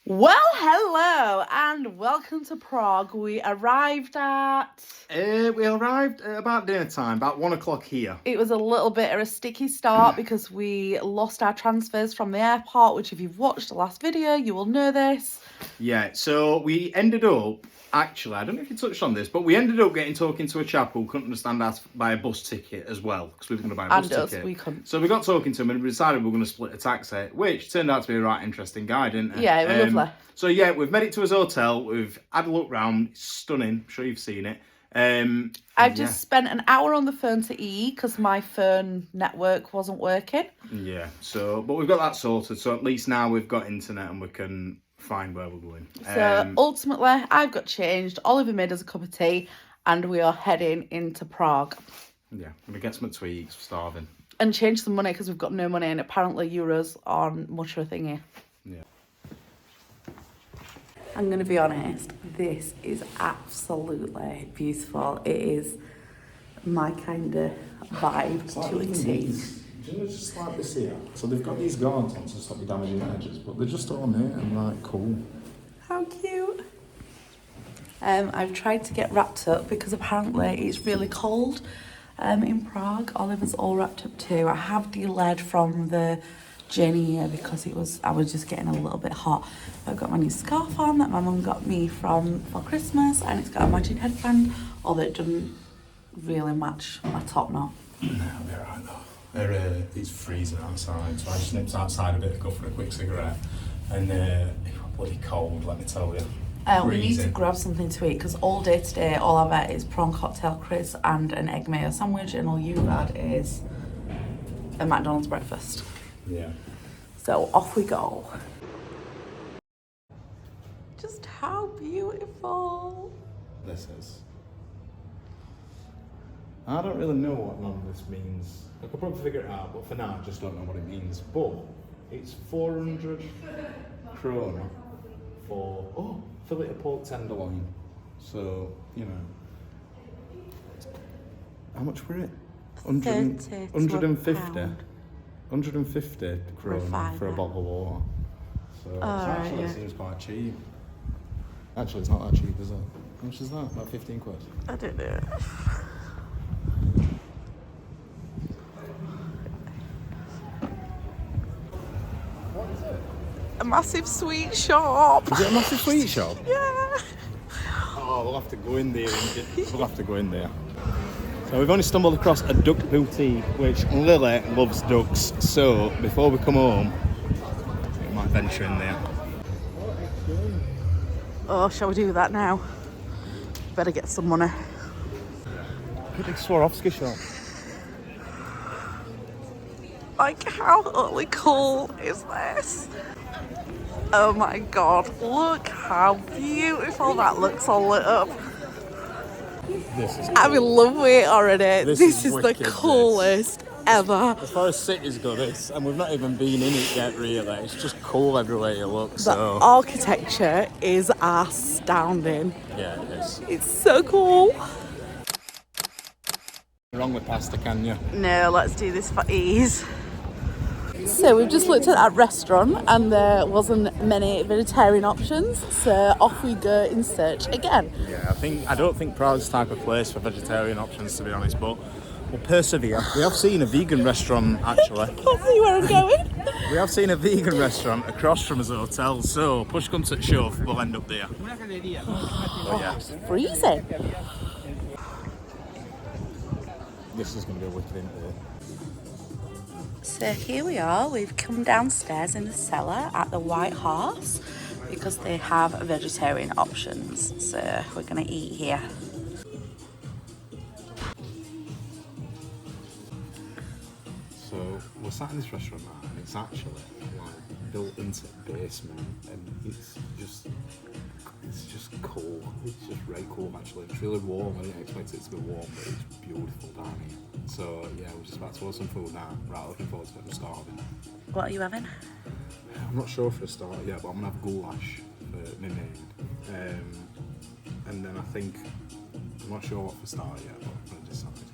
Well, hello and welcome to Prague. We arrived at... We arrived at about dinner time, about 1 o'clock here. It was a little bit of a sticky start because we lost our transfers from the airport, which if you've watched the last video, you will know this. Yeah, so we ended up, actually, I don't know if you touched on this, but we ended up talking to a chap who couldn't understand us buy a bus ticket as well, because we were going to buy a bus ticket. We couldn't. So we got talking to him and we decided we were going to split a taxi, which turned out to be a right interesting guy, didn't it? Yeah, it was lovely. So yeah, we've made it to his hotel, we've had a look round, it's stunning, I'm sure you've seen it. I've just spent an hour on the phone to E because my phone network wasn't working. Yeah, but we've got that sorted, so at least now we've got internet and we can find where we're going. So ultimately, I've got changed. Oliver made us a cup of tea and we are heading into Prague. Yeah, I'm going to get some tweaks, starving. And change some money because we've got no money and apparently euros aren't much of a thingy. Yeah. I'm going to be honest, this is absolutely beautiful. It is my kind of vibe to a T. You know, just like this here. So they've got these guards on to stop you damaging the edges, but they're just on here and like cool. How cute. I've tried to get wrapped up because apparently it's really cold in Prague. Oliver's all wrapped up too. I have delayed from the journey here because I was just getting a little bit hot. I've got my new scarf on that my mum got me for Christmas, and it's got a matching headband, although it doesn't really match my top now. No, I'll be alright though. It's freezing outside, so I just nipped outside a bit to go for a quick cigarette, and it was bloody cold, let me tell you. We need to grab something to eat because all day today all I've had is prawn cocktail crisp and an egg mayo sandwich, and all you've had is a McDonald's breakfast. Yeah. So off we go. Just how beautiful. This is. I don't really know what none of this means. I could probably figure it out, but for now I just don't know what it means. But it's 400 krona for fillet of pork tenderloin. So, you know. How much were it? 150. 150 krona for a bottle of water. So it seems quite cheap. Actually, it's not that cheap, is it? How much is that? About 15 quid? I don't know. What is it? A massive sweet shop. Is it a massive sweet shop? Yeah. Oh, we'll have to go in there. We'll have to go in there. So we've only stumbled across a duck boutique, which Lily loves ducks. So before we come home, we might venture in there. Oh, shall we do that now? Better get some money. Big Swarovski shop. Like, how utterly cool is this? Oh my god, look how beautiful that looks all lit up. This is cool. I'm in love with it already. This is the wicked, coolest ever. As far as cities go, and we've not even been in it yet really, it's just cool everywhere you look. The architecture is astounding. Yeah, it is. It's so cool. Wrong with pasta, can you? No, let's do this for ease. So we've just looked at that restaurant and there wasn't many vegetarian options, so off we go in search again. Yeah, I don't think Prague's the type of place for vegetarian options, to be honest, but we'll persevere. We have seen a vegan restaurant actually. Can't see where I'm going. We have seen a vegan restaurant across from his hotel, so push comes to shove, we'll end up there. Oh yeah. It's freezing. This is going to be a wicked interview. So here we are, we've come downstairs in the cellar at the White Horse because they have vegetarian options, so we're going to eat here. So we're sat in this restaurant now, and it's actually like built into the basement, and it's just cool. It's just very cool actually. It's really warm. I didn't expect it to be warm, but it's beautiful down here. So yeah, we're just about to order some food now. Right, looking forward to it. I'm starving. What are you having? I'm not sure for a start yet, but I'm gonna have goulash for my main. And then I think I'm not sure what for start yet, but I'm gonna decide.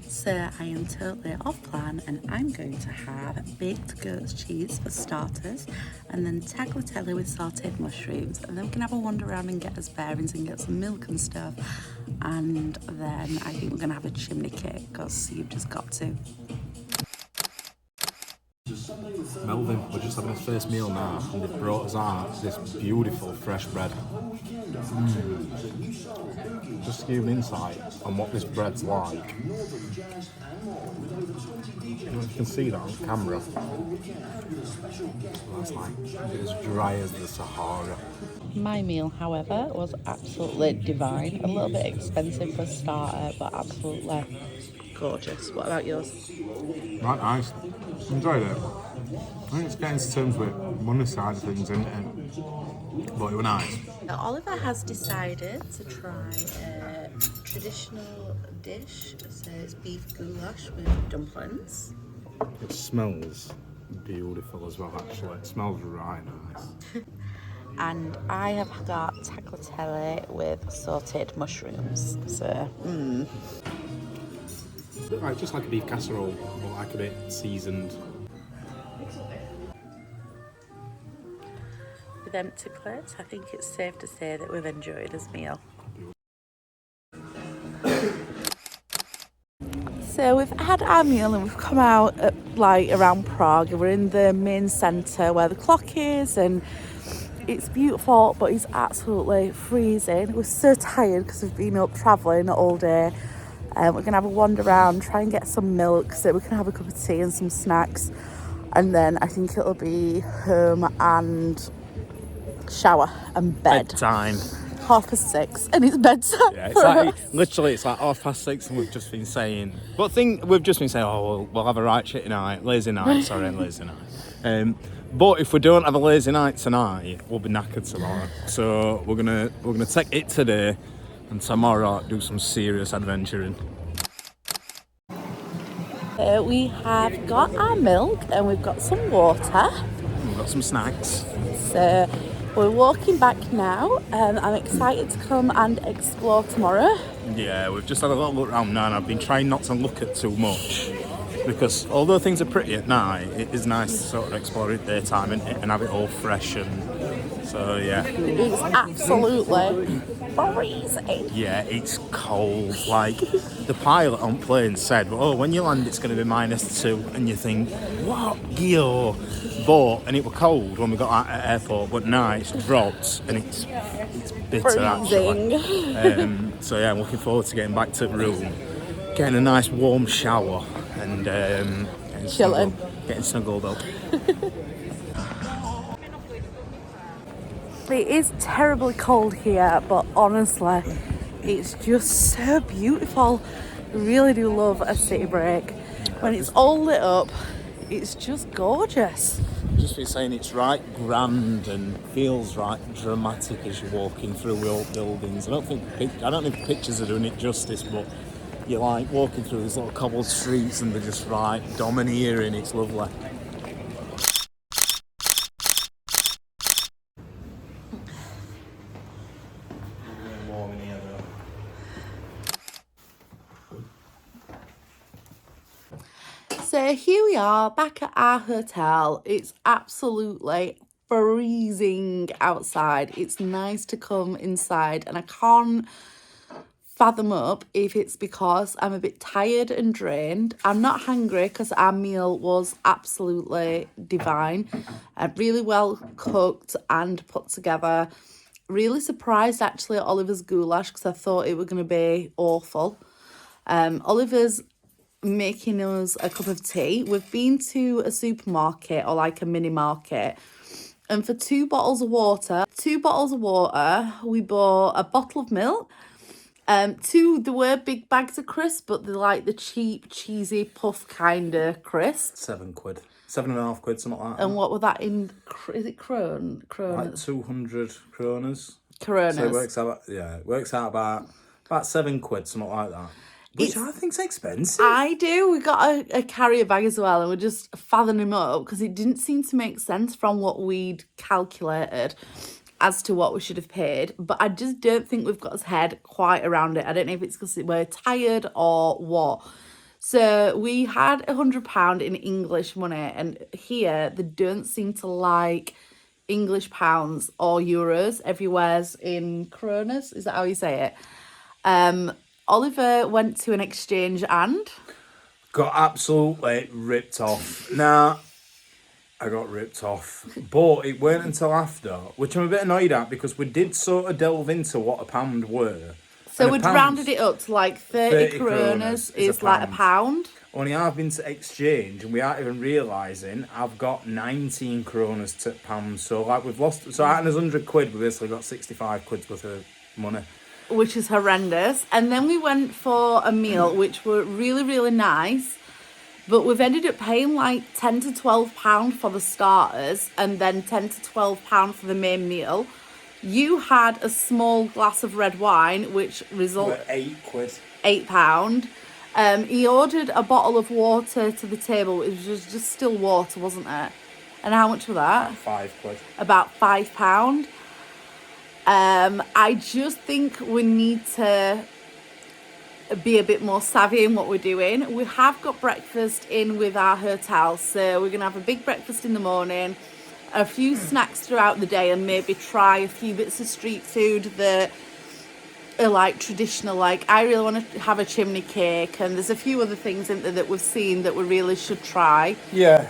So So I am totally off plan and I'm going to have baked goat's cheese for starters and then tagliatelle with sauteed mushrooms, and then we can have a wander around and get us bearings and get some milk and stuff, and then I think we're going to have a chimney cake because you've just got to. Melvin, we're just having his first meal now, and they've brought us out this beautiful fresh bread. Just to give you an insight on what this bread's like. I don't know if you can see that on camera. That's like as dry as the Sahara. My meal, however, was absolutely divine. A little bit expensive for a starter, but absolutely gorgeous. What about yours? Right, nice. Enjoyed it. I think it's getting to terms with money side of things, isn't it? But it was nice. Oliver has decided to try a traditional dish. So it's beef goulash with dumplings. It smells beautiful as well, actually. It smells right nice. And I have got tagliatelle with sauteed mushrooms. So, Just like a beef casserole, but like a bit seasoned. with empty plates, I think it's safe to say that we've enjoyed this meal. So we've had our meal and we've come out at, around Prague, and we're in the main centre where the clock is, and it's beautiful, but it's absolutely freezing. We're so tired because we've been up travelling all day. We're going to have a wander around, try and get some milk so we can have a cup of tea and some snacks. And then I think it'll be home and shower and bed. Bedtime. 6:30, and it's bedtime. Yeah, it's for like us. literally it's like 6:30, and we've just been saying. We've just been saying, oh, we'll have a right shitty night, lazy night. But if we don't have a lazy night tonight, we'll be knackered tomorrow. So we're gonna take it today, and tomorrow do some serious adventuring. We have got our milk and we've got some water. We've got some snacks. So we're walking back now. I'm excited to come and explore tomorrow. Yeah, we've just had a little look around now, and I've been trying not to look at too much. Because although things are pretty at night, it is nice to sort of explore it daytime and have it all fresh. And so, yeah. It's absolutely freezing. Yeah, it's cold. Like, the pilot on plane said, oh, when you land, it's going to be -2. And you think, what? Yo. And it was cold when we got out at the airport, but now it's dropped and it's bitter, Freezing. actually. So, yeah, I'm looking forward to getting back to the room, getting a nice warm shower, and getting snuggled up. It is terribly cold here, but honestly, it's just so beautiful. I really do love a city break. When it's all lit up, it's just gorgeous. I've just been saying it's right grand and feels right dramatic as you're walking through old buildings. I don't think pictures are doing it justice, but you're like walking through these little cobbled streets and they're just right domineering. It's lovely. So here we are back at our hotel. It's absolutely freezing outside. It's nice to come inside, and I can't fathom up if it's because I'm a bit tired and drained. I'm not hungry because our meal was absolutely divine. Really well cooked and put together. Really surprised actually at Oliver's goulash because I thought it was going to be awful. Oliver's making us a cup of tea. We've been to a supermarket or like a mini market, and for 2 bottles of water, we bought a bottle of milk. There were big bags of crisps, but they're like the cheap, cheesy puff kind of crisps. £7. £7.5, something like that. And what were that in? Is it Kroner? Like 200 kronas. Coronas. So it works out about £7, something like that. Which I think's expensive. I do. We got a carrier bag as well, and we're just fathoming him up because it didn't seem to make sense from what we'd calculated as to what we should have paid. But I just don't think we've got his head quite around it. I don't know if it's because we're tired or what. So we had £100 in English money, and here they don't seem to like English pounds or euros. Everywhere's in kronas. Is that how you say it? Oliver went to an exchange and Got absolutely ripped off. Nah, I got ripped off. But it weren't until after, which I'm a bit annoyed at because we did sort of delve into what a pound were. so And a we'd pound- rounded it up to like 30 30 kronas is is like a pound. Only I've been to exchange and we aren't even realising I've got 19 kronas to pounds. So like we've lost, so out of 100 quid, we basically got 65 quid's worth of money. Which is horrendous. And then we went for a meal, which were really, really nice. But we've ended up paying like £10 to £12 for the starters and then £10 to £12 for the main meal. You had a small glass of red wine, which resulted We're 8 quid. £8. He ordered a bottle of water to the table, which was just still water, wasn't it? And how much was that? 5 quid. About £5. I just think we need to be a bit more savvy in what we're doing. We have got breakfast in with our hotel, so we're going to have a big breakfast in the morning, a few snacks throughout the day, and maybe try a few bits of street food that are like traditional. Like I really want to have a chimney cake, and there's a few other things in there that we've seen that we really should try. Yeah.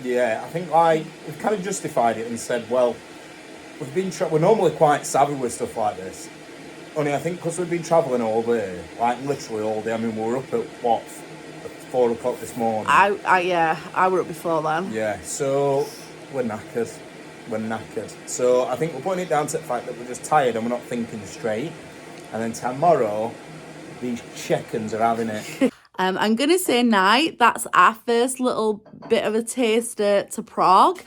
Yeah, I think like we've kind of justified it and said, well, we've been we're normally quite savvy with stuff like this. Only I think because we've been travelling all day, like literally all day. I mean, we were up at what, 4 o'clock this morning. I were up before then. Yeah, so we're knackered. We're knackered. So I think we're putting it down to the fact that we're just tired and we're not thinking straight. And then tomorrow, these chickens are having it. I'm going to say night. That's our first little bit of a taster to Prague.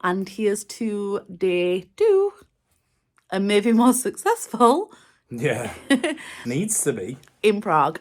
And here's to day 2. And maybe more successful. Yeah, needs to be. In Prague.